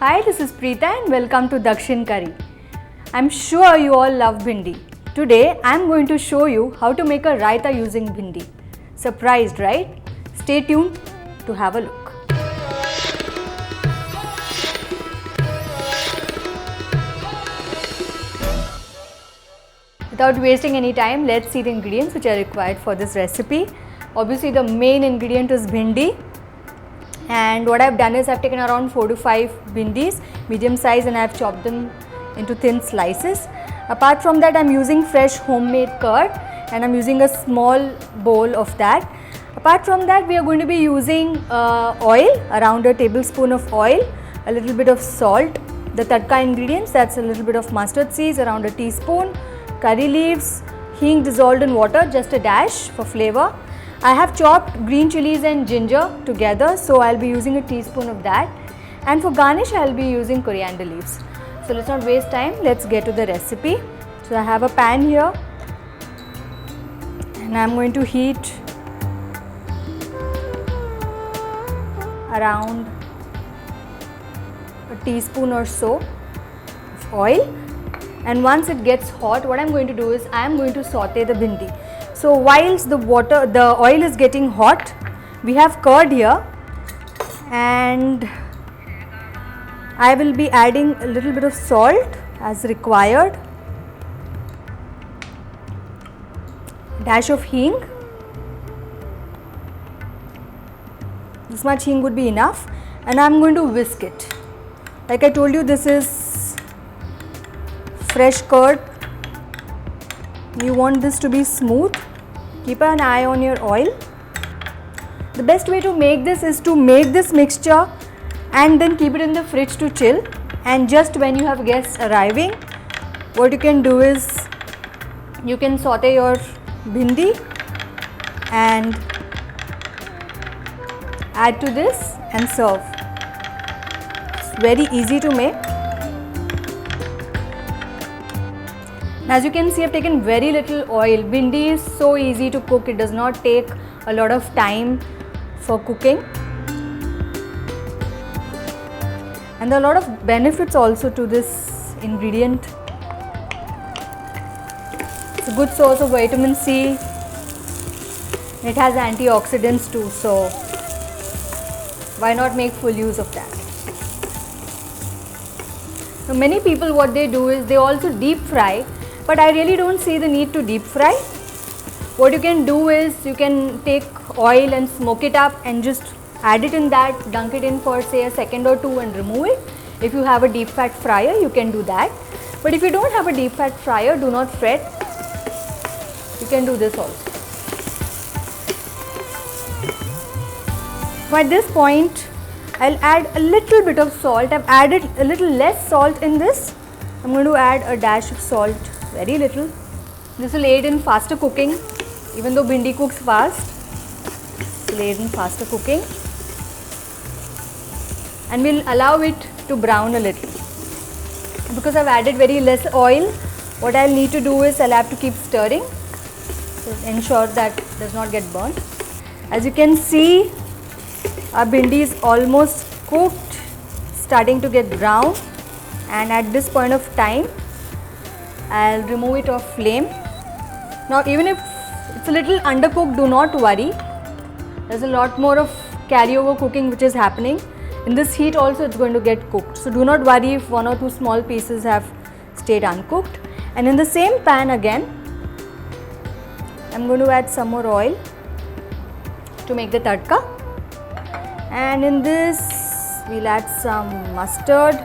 Hi, this is Preetha and welcome to Dakshin Curry. I'm sure you all love bhindi. Today I'm going to show you how to make a raita using bhindi. Surprised, right? Stay tuned to have a look. Without wasting any time, let's see the ingredients which are required for this recipe. Obviously the main ingredient is bhindi. And what I've done is I've taken around 4 to 5 bhindis, medium size, and I've chopped them into thin slices. Apart from that, I'm using fresh homemade curd and I'm using a small bowl of that. Apart from that, we are going to be using oil, around a tablespoon of oil, a little bit of salt, the tadka ingredients, that's a little bit of mustard seeds, around a teaspoon, curry leaves, hing dissolved in water, just a dash for flavor. I have chopped green chillies and ginger together, so I'll be using a teaspoon of that. And for garnish, I'll be using coriander leaves. So let's not waste time, let's get to the recipe. So I have a pan here and I'm going to heat around a teaspoon or so of oil. And once it gets hot, what I'm going to do is I'm going to saute the bhindi. So whilst the oil is getting hot, we have curd here and I will be adding a little bit of salt as required, dash of hing, this much hing would be enough, and I am going to whisk it. Like I told you, this is fresh curd, you want this to be smooth. Keep an eye on your oil. The best way to make this is to make this mixture and then keep it in the fridge to chill, and just when you have guests arriving, what you can do is you can saute your bhindi and add to this and serve. It's very easy to make. As you can see, I've taken very little oil. Bhindi is so easy to cook, it does not take a lot of time for cooking. And there are a lot of benefits also to this ingredient. It's a good source of vitamin C. It has antioxidants too, so why not make full use of that? So many people, what they do is they also deep fry. But I really don't see the need to deep fry. What you can do is you can take oil and smoke it up and just add it in that, dunk it in for say a second or two and remove it. If you have a deep fat fryer, you can do that. But if you don't have a deep fat fryer, do not fret. You can do this also. So at this point, I'll add a little bit of salt. I've added a little less salt in this. I'm going to add a dash of salt. Very little. This will aid in faster cooking, even though bhindi cooks fast. It will aid in faster cooking, and we'll allow it to brown a little. Because I've added very less oil, what I'll need to do is I'll have to keep stirring to ensure that it does not get burnt. As you can see, our bhindi is almost cooked, starting to get brown, and at this point of time, I'll remove it off flame. Now even if it's a little undercooked, do not worry. There's a lot more of carryover cooking which is happening. In this heat also it's going to get cooked. So do not worry if one or two small pieces have stayed uncooked. And in the same pan again, I'm going to add some more oil to make the tadka. And in this we'll add some mustard.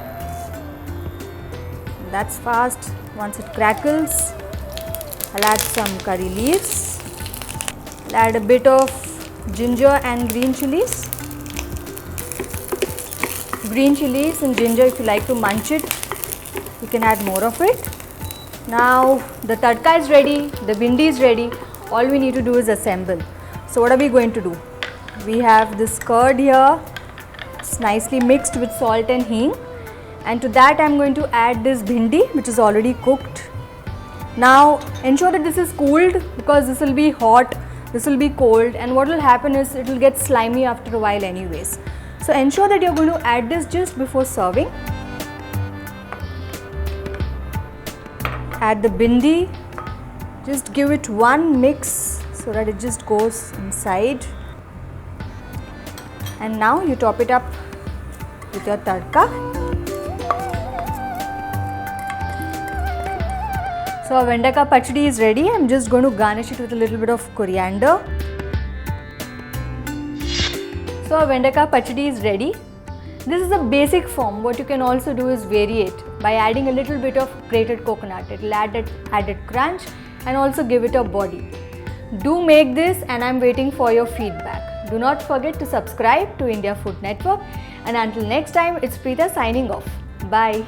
That's fast. Once it crackles, I'll add some curry leaves. I'll add a bit of ginger and green chillies. Green chillies and ginger, if you like to munch it, you can add more of it. Now the tadka is ready, the bhindi is ready. All we need to do is assemble. So what are we going to do? We have this curd here. It's nicely mixed with salt and hing. And to that I am going to add this bhindi which is already cooked. Now ensure that this is cooled, because this will be hot, this will be cold, and what will happen is it will get slimy after a while anyways. So ensure that you're going to add this just before serving. Add the bhindi. Just give it one mix so that it just goes inside. And now you top it up with your tadka. So our vendaka pachdi is ready. I'm just going to garnish it with a little bit of coriander. So our vendaka pachdi is ready. This is a basic form. What you can also do is vary it by adding a little bit of grated coconut. It will add added crunch and also give it a body. Do make this, and I'm waiting for your feedback. Do not forget to subscribe to India Food Network, and until next time, it's Preetha signing off. Bye.